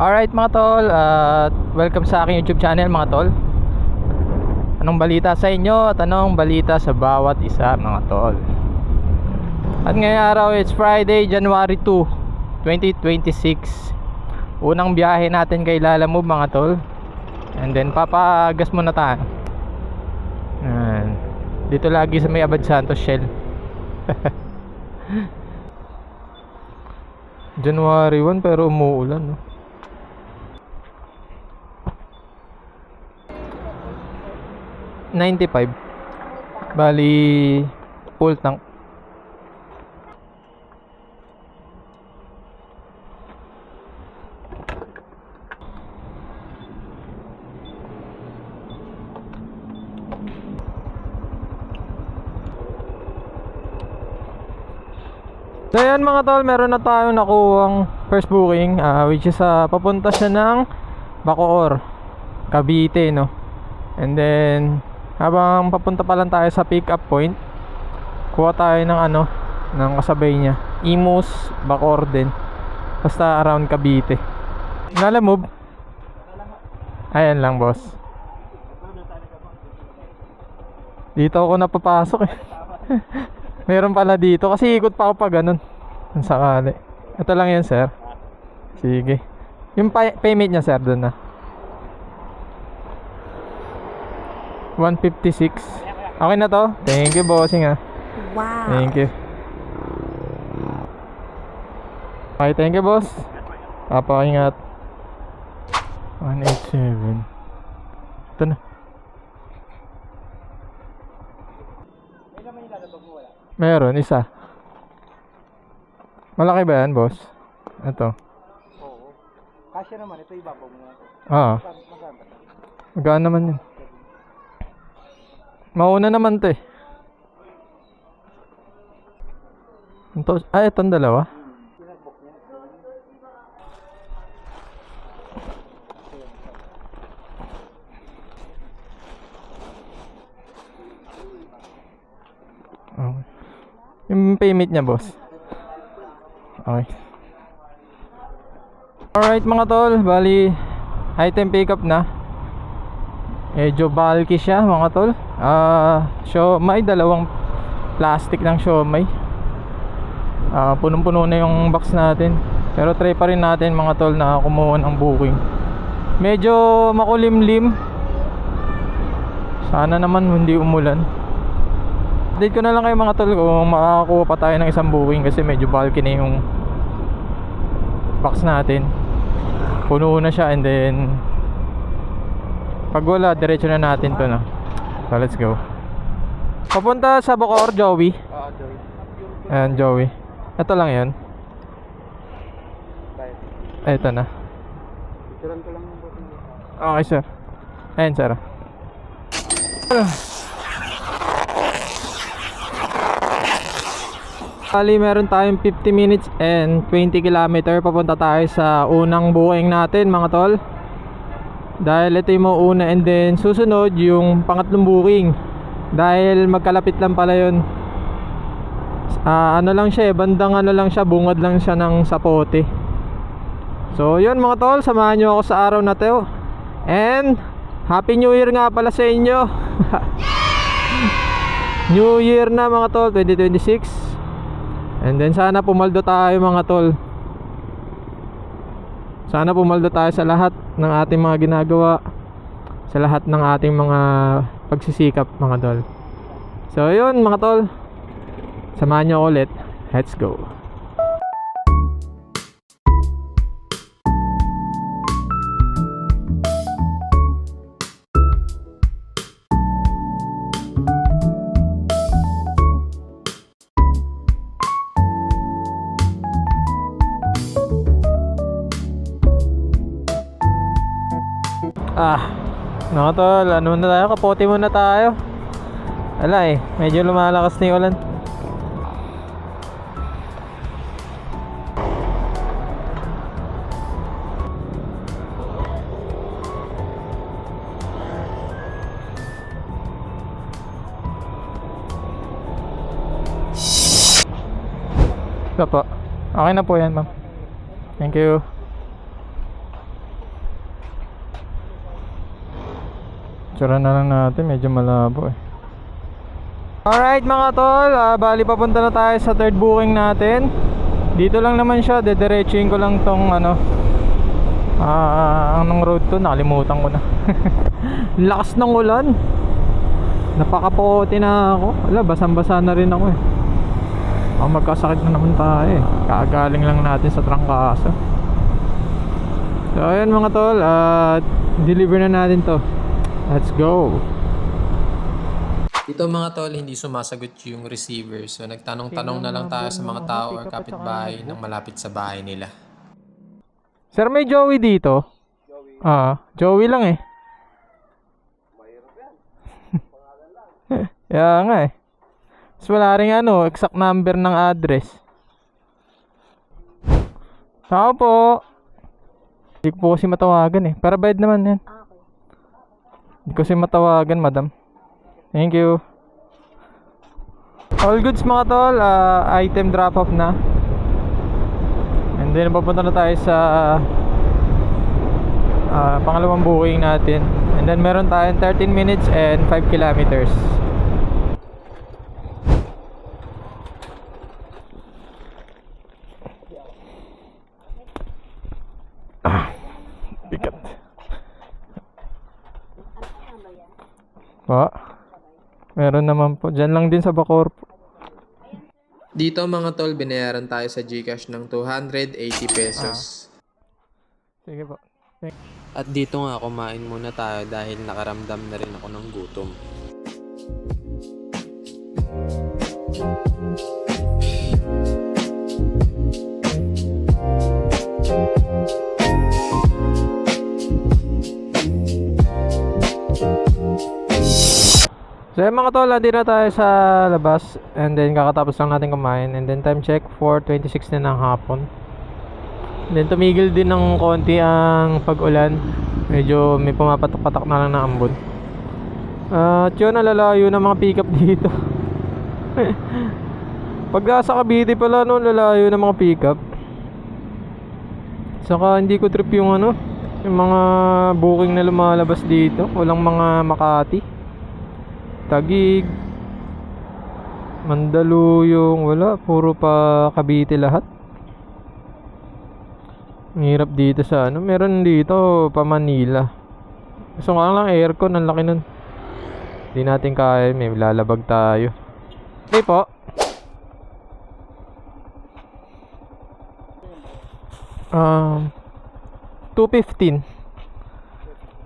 Alright mga tol, welcome sa aking YouTube channel mga tol. Anong balita sa inyo at anong balita sa bawat isa mga tol? At ngayong araw, it's Friday, January 2, 2026. Unang biyahe natin kay Lalamove mga tol. And then papagas muna tayo. Dito lagi sa may Abad Santos Shell. January 1 pero umuulan, no? $95. Bali full tank. So yan mga tol, meron na tayong nakuhang first booking, which is papunta siya ng Bacoor, Cavite, no? And then habang papunta pa lang tayo sa pick up point, kuha tayo ng ng kasabay niya, Imus, Bacoor din, basta around Cavite. Lalamove. Ayan lang boss. Dito ako napapasok eh. Meron pala dito kasi ikot pa ako pa ganun kung sakali. Ito lang yan sir. Sige. Yung payment niya sir doon na 156. Okay na to? Thank you bossing ha. Wow. Thank you. Okay, thank you boss. Papaingat. 187. Ito na. Meron, isa. Malaki ba yan boss? Ito. Oo. Kasya naman, ito ibabaw mo na ito. Magaan naman yun. Mauna naman to eh. Itong dalawa. Okay. Yung payment niya boss. Okay. Alright mga tol, bali item pickup na. Medyo bulky siya mga tol. Siomay, dalawang plastic ng siomay. Punong-puno na yung box natin. Pero try pa rin natin mga tol na kumuha ng booking. Medyo makulimlim. Sana naman hindi umulan. Update ko na lang kayo mga tol kung makakakuha pa tayo ng isang booking, kasi medyo bulky na yung box natin. Puno na siya, and then pag wala, diretso na natin to na. So let's go. Papunta sa Bacoor, Joey. Joey. Ayan, Joey. Ito lang yun. Ito na. Picturean ko lang yung booking niya. Okay sir. Ayan sir. Bali meron tayong 50 minutes and 20 km papunta tayo sa unang booking natin mga tol. Dahil ito yung una, and then susunod yung pangatlong booking. Dahil magkalapit lang pala yun. Ano lang siya bandang lang siya, bungad lang siya ng Sapote. So yun mga tol, samahan nyo ako sa araw na to. And Happy New Year nga pala sa inyo. New Year na mga tol, 2026. And then sana pumaldo tayo mga tol. Sana pumaldo tayo sa lahat ng ating mga ginagawa, sa lahat ng ating mga pagsisikap mga tol. So yun mga tol, samahan nyo ulit. Let's go. Mga tol, ano muna tayo? Kapote muna tayo. Ala medyo lumalakas na yung ulan. Ito po. Okay na po yan, ma'am. Thank you. Picture na lang natin, medyo malabo eh. Alright mga tol, bali papunta na tayo sa third booking natin. Dito lang naman siya, dediretsuin ko lang tong anong road to, nakalimutan ko na. Lakas ng ulan. Napakaputi na ako. Wala, basang-basa na rin ako eh. Magkasakit na naman tayo eh. Kaagaling lang natin sa trangkaso. So ayan mga tol, deliver na natin to. Let's go. Dito mga tol, hindi sumasagot yung receiver. So nagtanong-tanong na lang tayo sa mga tao or kapitbahay nang malapit sa bahay nila. Sir, may Joey dito? Joey lang eh. Kaya nga eh. Tapos wala rin exact number ng address. Tao po. Hindi ko po kasi matawagan eh. Para bayad naman yan. Hindi ko kasi matawagan, madam. Thank you. All goods mga tol, item drop off na. And then papunta na tayo sa pangalawang booking natin. And then meron tayong 13 minutes and 5 kilometers. Bigat. Po? Meron naman po. Diyan lang din sa Bacoor po. Dito mga tol, binayaran tayo sa GCash ng 280 pesos. Sige po. At dito nga kumain muna tayo dahil nakaramdam na rin ako ng gutom. So yung mga tol, di na tayo sa labas. And then kakatapos lang natin kumain. And then time check 4:26 na ng hapon. And then tumigil din ng konti ang pag-ulan. Medyo may pumapatak-patak na lang na ambon. At yun, nalalayo ng mga pick up dito. Pag sa Cavite pala lalayo ng mga pick up. Saka hindi ko trip yung yung mga booking na lumalabas dito. Walang mga Makati, Taguig, Mandaluyong, wala, puro pa Cavite lahat. Ang hirap dito sa meron dito pa Manila. Gusto nga lang aircon, ang laki nun. Hindi natin kaya, may lalabag tayo. Okay po. Um 215.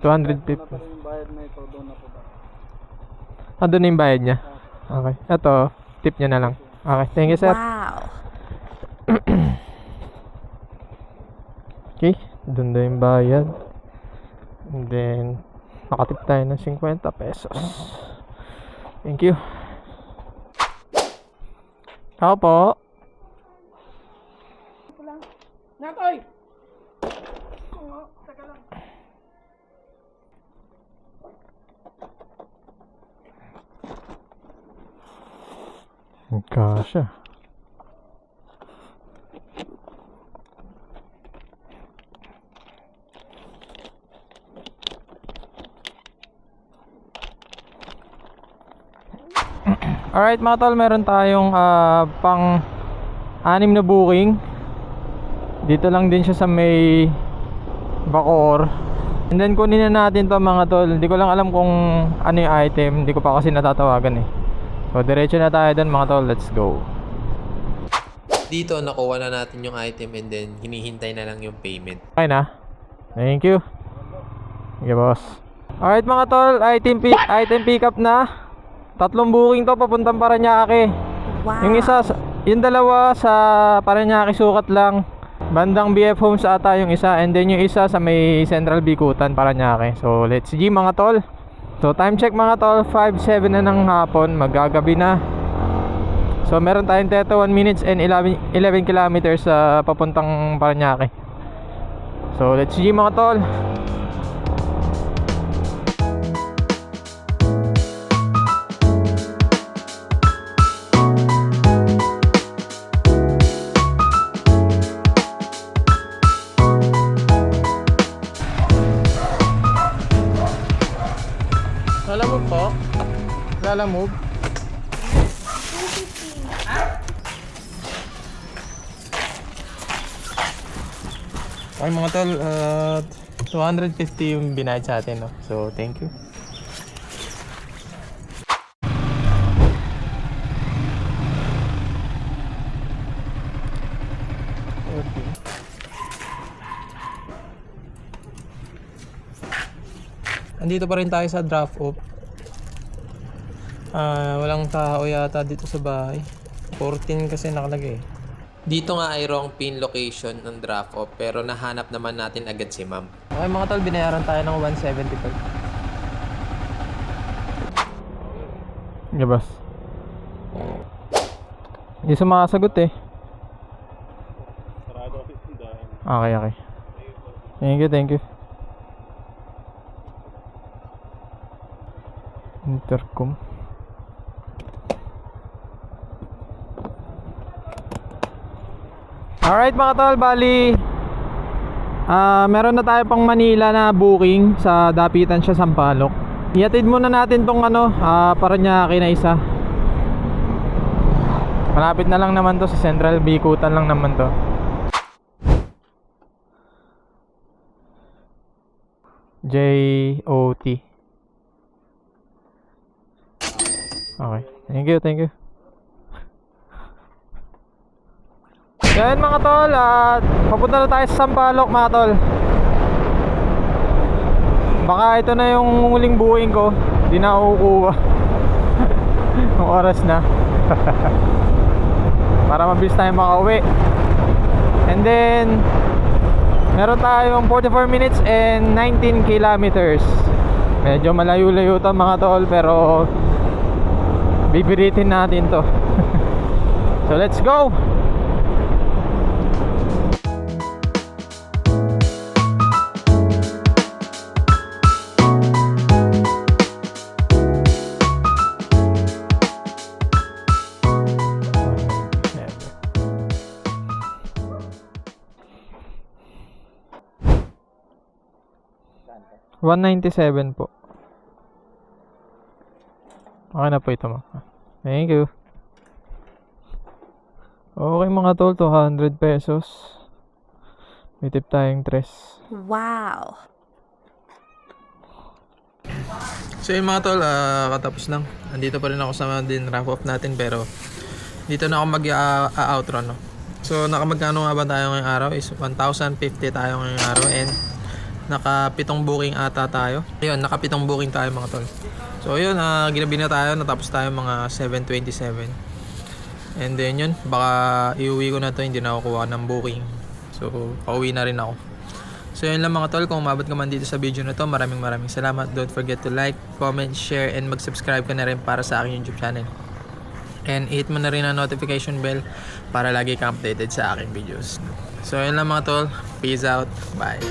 250. Yung bayad na ito, doon na po ba? Doon na yung bayad niya. Okay. Ito, tip niya na lang. Okay, thank you sir. Wow. Okay, doon na yung bayad. And then, nakatip tayo ng 50 pesos. Thank you. Ako po. Natoy! Kasha. Alright mga tol, meron tayong pang 6 na booking. Dito lang din siya sa may Bacoor. And then kunin na natin to mga tol. Hindi ko lang alam kung ano yung item. Hindi ko pa kasi natatawagan eh. So diretso na tayo dun mga tol. Let's go. Dito nakuha na natin yung item and then hinihintay na lang yung payment. Okay na. Thank you. Okay boss. Alright mga tol, item pick up na. 3 booking to papuntang Parañaque. Wow. Yung dalawa sa Parañaque sukat lang. Bandang BF Homes ata yung isa. And then yung isa sa may Central Bicutan, Parañaque. So let's see mga tol. So time check mga tol, 5:07 na ng hapon. Magagabi na. So meron tayong 31 minutes and 11 kilometers sa papuntang Parañaque. So let's see mga tol. Lalamove. Okay mga tol, 250 yung binayad sa atin, no? So, thank you. Okay. Andito pa rin tayo sa drop off. Walang tao yata dito sa bahay. 14 kasi nakalagay. Dito nga ay wrong pin location ng drop off pero nahanap naman natin agad si ma'am. Okay mga tol, binayaran tayo ng 175. Gabas. Hindi sumasagot eh. Okay, okay. Thank you. Intercom. Alright mga tol, bali meron na tayo pang Manila na booking sa Dapitan siya, Sampaloc. Ihatid muna natin tong Paranaque na isa. Malapit na lang naman to sa Central, Bikutan lang naman to. JOT. Okay, thank you. Yan mga tol, at papunta na tayo sa Sampaloc mga tol. Baka ito na yung muling buuing ko. Di na ako kukuha. Ang oras na. Para mabilis tayo makauwi. And then meron tayong 44 minutes and 19 kilometers. Medyo malayo-layo to mga tol, pero bibiritin natin to. So let's go. $197 po. Okay na po ito mo. Thank you. Okay mga tol, 200 pesos. May tip tayong 3. Wow. So yung mga tol, katapos lang. Andito pa rin ako sa din wrap up natin, pero dito na ako mag-outro, no? So nakamagkano nga ba tayo ngayong araw is 1,050 tayo ngayong araw, and naka-7 booking ata tayo. Ayun, naka-7 booking tayo mga tol. So yun, ginabi na tayo, natapos tayo mga 7:27. And then yun, baka iuwi ko na to, hindi na ako kuha ng booking. So pauwi na rin ako. So yun lang mga tol, kung umabot ka man dito sa video na to, maraming salamat. Don't forget to like, comment, share, and mag-subscribe ka na rin para sa aking YouTube channel. And hit mo na rin ang notification bell para lagi ka updated sa aking videos. So yun lang mga tol, peace out, bye.